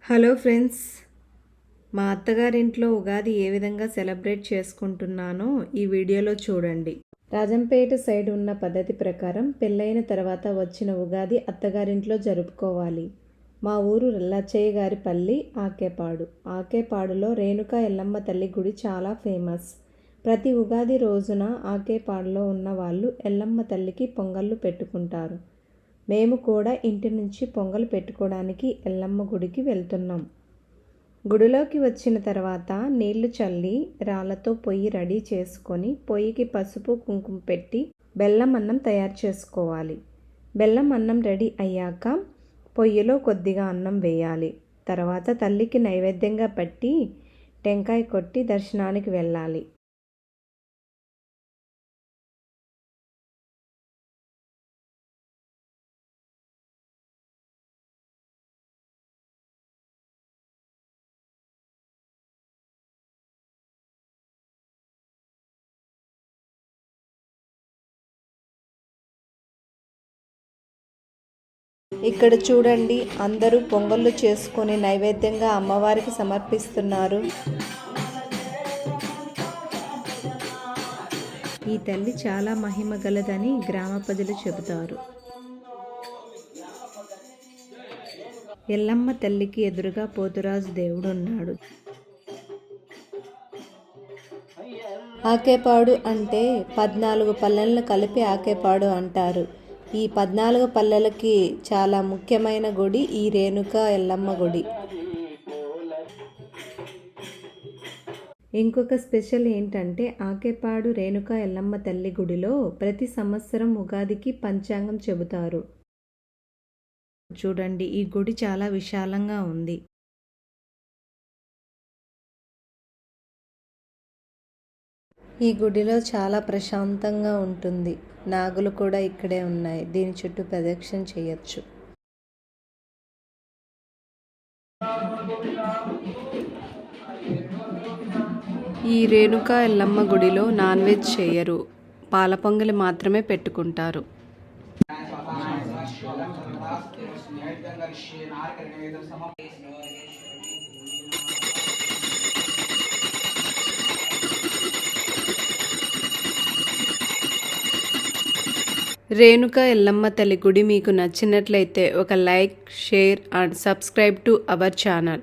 Hello friends, మా అత్తగారింట్లో ఉగాది ఏ విధంగా celebrate చేసుకుంటున్నానో ఈ వీడియోలో చూడండి. రాజంపేట సైడ్ ఉన్న పద్ధతి ప్రకారం పెళ్ళైన తర్వాత వచ్చిన ఉగాది అత్తగారింట్లో జరుపుకోవాలి. మా ఊరు లచ్చయ్య గారి పల్లి ఆకేపాడు. ఆకేపాడులో రేణుకా ఎల్లమ్మ తల్లి గుడి చాలా ఫేమస్. ప్రతి ఉగాది రోజున ఆకేపాడులో ఉన్న వాళ్ళు ఎల్లమ్మ తల్లికి పొంగళ్ళు పెట్టుకుంటారు. మేము కూడా ఇంటి నుంచి పొంగల్ పెట్టుకోవడానికి ఎల్లమ్మ గుడికి వెళ్తున్నాం. గుడిలోకి వచ్చిన తర్వాత నీళ్లు చల్లి రాళ్లతో పొయ్యి రెడీ చేసుకొని పొయ్యికి పసుపు కుంకుమ పెట్టి బెల్లం అన్నం తయారు చేసుకోవాలి. బెల్లం అన్నం రెడీ అయ్యాక పొయ్యిలో కొద్దిగా అన్నం వేయాలి. తర్వాత తల్లికి నైవేద్యంగా పెట్టి టెంకాయ కొట్టి దర్శనానికి వెళ్ళాలి. ఇక్కడ చూడండి, అందరూ పొంగళ్ళు చేసుకొని నైవేద్యంగా అమ్మవారికి సమర్పిస్తున్నారు. ఈ తల్లి చాలా మహిమ గలదని గ్రామ ప్రజలు చెబుతారు. ఎల్లమ్మ తల్లికి ఎదురుగా పోతురాజు దేవుడు ఉన్నాడు. ఆకేపాడు అంటే 14 పల్లెలను కలిపి ఆకేపాడు అంటారు. ఈ 14 పల్లెలకి చాలా ముఖ్యమైన గుడి ఈ రేణుకా ఎల్లమ్మ గుడి. ఇంకొక స్పెషల్ ఏంటంటే ఆకేపాడు రేణుకా ఎల్లమ్మ తల్లి గుడిలో ప్రతి సంవత్సరం ఉగాదికి పంచాంగం చెబుతారు. చూడండి, ఈ గుడి చాలా విశాలంగా ఉంది. ఈ గుడిలో చాలా ప్రశాంతంగా ఉంటుంది. నాగులు కూడా ఇక్కడే ఉన్నాయి. దీని చుట్టూ ప్రదక్షిణ చేయొచ్చు. ఈ రేణుకా ఎల్లమ్మ గుడిలో నాన్ వెజ్ చేయరు, పాల పొంగలి మాత్రమే పెట్టుకుంటారు. రేణుకా ఎల్లమ్మ తల్లి గుడి మీకు నచ్చినట్లయితే ఒక like, share and subscribe to our channel.